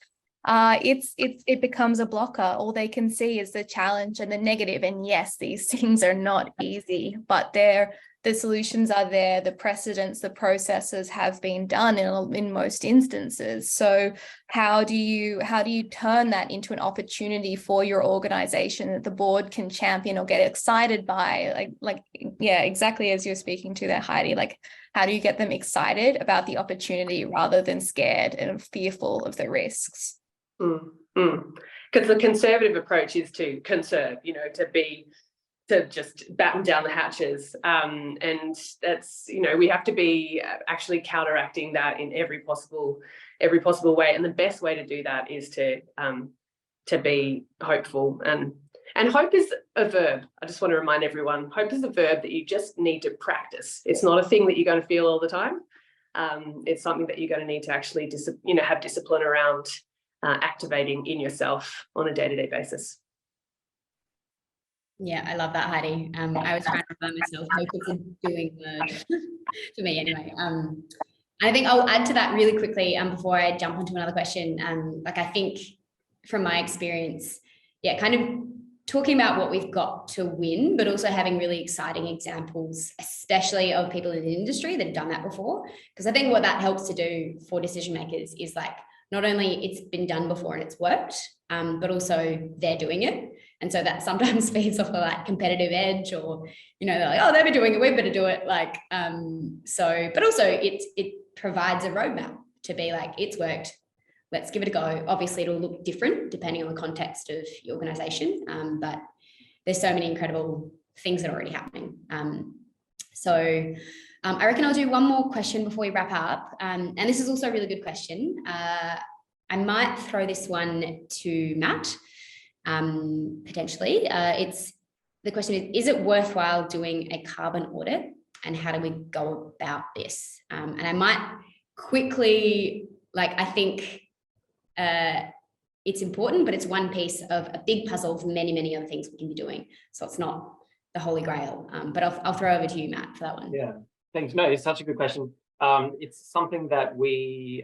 it becomes a blocker. All they can see is the challenge and the negative. And yes, these things are not easy, but the solutions are there, the precedents, the processes have been done in most instances. So how do you turn that into an opportunity for your organization that the board can champion or get excited by? Yeah, exactly as you're speaking to there, Heidi. Like, how do you get them excited about the opportunity rather than scared and fearful of the risks? Because the conservative approach is to conserve, to just batten down the hatches, and that's we have to be actually counteracting that in every possible way, and the best way to do that is to be hopeful, and hope is a verb. I just want to remind everyone, hope is a verb that you just need to practice. It's not a thing that you're going to feel all the time. It's something that you're going to need to actually have discipline around activating in yourself on a day-to-day basis. Yeah, I love that, Heidi. I was trying to find myself, hope it's a doing word for me anyway. I think I'll add to that really quickly before I jump onto another question. Like I think from my experience, yeah, kind of talking about what we've got to win, but also having really exciting examples, especially of people in the industry that have done that before. Because I think what that helps to do for decision makers is like, not only it's been done before and it's worked, but also they're doing it. And so that sometimes feeds off of like competitive edge, or, you know, they're like, oh, they've been doing it, we better do it. Like, so, but also it provides a roadmap to be like, it's worked, let's give it a go. Obviously it'll look different depending on the context of your organization, but there's so many incredible things that are already happening. So I reckon I'll do one more question before we wrap up. And this is also a really good question. I might throw this one to Matt, potentially. The question is it worthwhile doing a carbon audit, and how do we go about this? And I might quickly, like, I think it's important, but it's one piece of a big puzzle of many, many other things we can be doing. So it's not the holy grail, but I'll throw over to you, Matt, for that one. Yeah, thanks. No, it's such a good question. It's something that we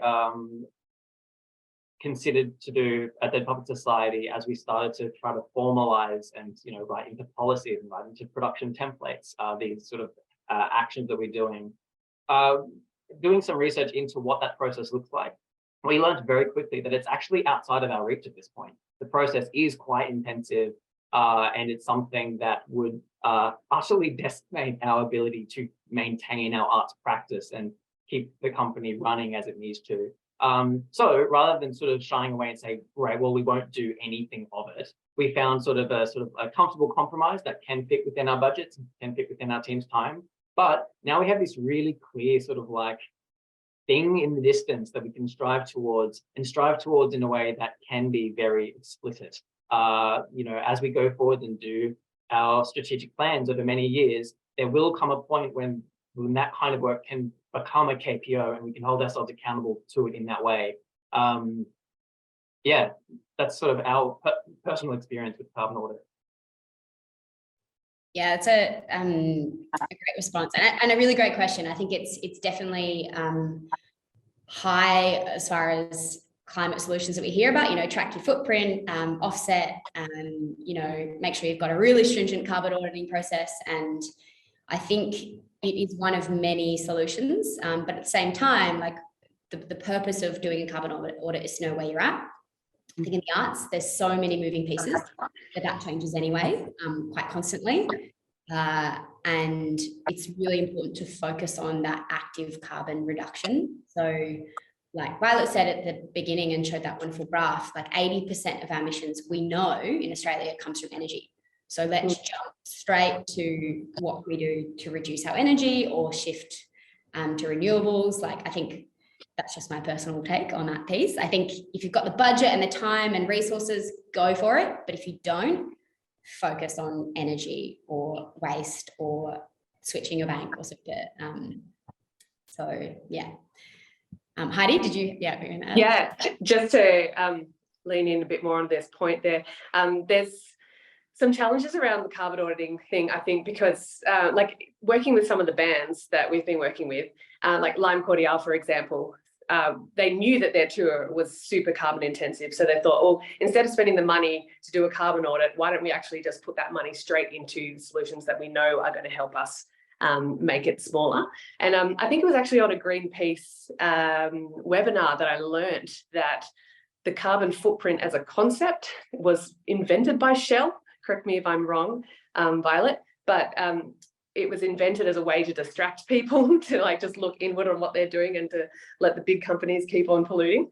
considered to do at Dead Puppet Society as we started to try to formalize and, you know, write into policies and write into production templates, these sort of actions that we're doing. Doing some research into what that process looks like, we learned very quickly that it's actually outside of our reach at this point. The process is quite intensive, and it's something that would utterly decimate our ability to maintain our arts practice and keep the company running as it needs to. So rather than sort of shying away and say, right, well, we won't do anything of it, we found sort of a comfortable compromise that can fit within our budgets, can fit within our team's time. But now we have this really clear sort of like thing in the distance that we can strive towards in a way that can be very explicit. You know, as we go forward and do our strategic plans over many years, there will come a point when that kind of work can become a KPO and we can hold ourselves accountable to it in that way. Yeah, that's sort of our personal experience with carbon audit. Yeah, it's a great response and a really great question. I think it's definitely high as far as climate solutions that we hear about, you know, track your footprint, offset, and, you know, make sure you've got a really stringent carbon auditing process. And I think it is one of many solutions, but at the same time, like the purpose of doing a carbon audit is to know where you're at. I think in the arts, there's so many moving pieces that changes anyway, quite constantly. And it's really important to focus on that active carbon reduction. So like Violet said at the beginning and showed that wonderful graph, like 80% of our emissions we know in Australia comes from energy. So let's jump straight to what we do to reduce our energy or shift to renewables. Like, I think that's just my personal take on that piece. I think if you've got the budget and the time and resources, go for it. But if you don't, focus on energy or waste or switching your bank or something. So yeah. Heidi, did you? Yeah, just to lean in a bit more on this point there. There's some challenges around the carbon auditing thing, I think, because like working with some of the bands that we've been working with, like Lime Cordial, for example, they knew that their tour was super carbon intensive. So they thought, well, instead of spending the money to do a carbon audit, why don't we actually just put that money straight into solutions that we know are going to help us make it smaller. And I think it was actually on a Greenpeace webinar that I learned that the carbon footprint as a concept was invented by Shell. Correct me if I'm wrong, Violet, but it was invented as a way to distract people to like just look inward on what they're doing and to let the big companies keep on polluting.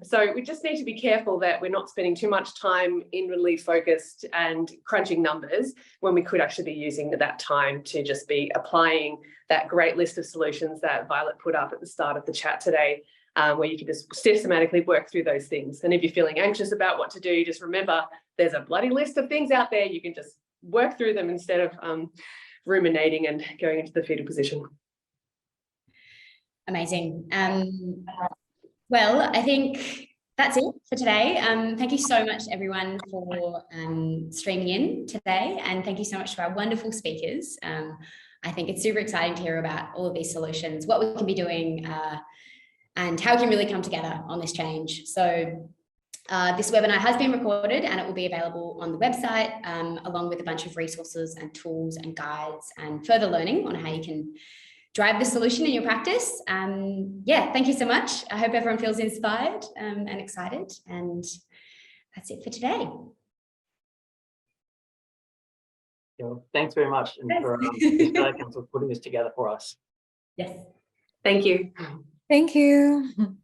So we just need to be careful that we're not spending too much time inwardly focused and crunching numbers when we could actually be using that time to just be applying that great list of solutions that Violet put up at the start of the chat today, where you can just systematically work through those things. And if you're feeling anxious about what to do, just remember there's a bloody list of things out there. You can just work through them instead of ruminating and going into the fetal position. Amazing. Well, I think that's it for today. Thank you so much, everyone, for streaming in today. And thank you so much to our wonderful speakers. I think it's super exciting to hear about all of these solutions, what we can be doing, and how we can really come together on this change. So this webinar has been recorded and it will be available on the website, along with a bunch of resources and tools and guides and further learning on how you can drive the solution in your practice. Yeah, thank you so much. I hope everyone feels inspired and excited. And that's it for today. Thanks very much, and for the Australia Council putting this together for us. Yes. Thank you. Thank you.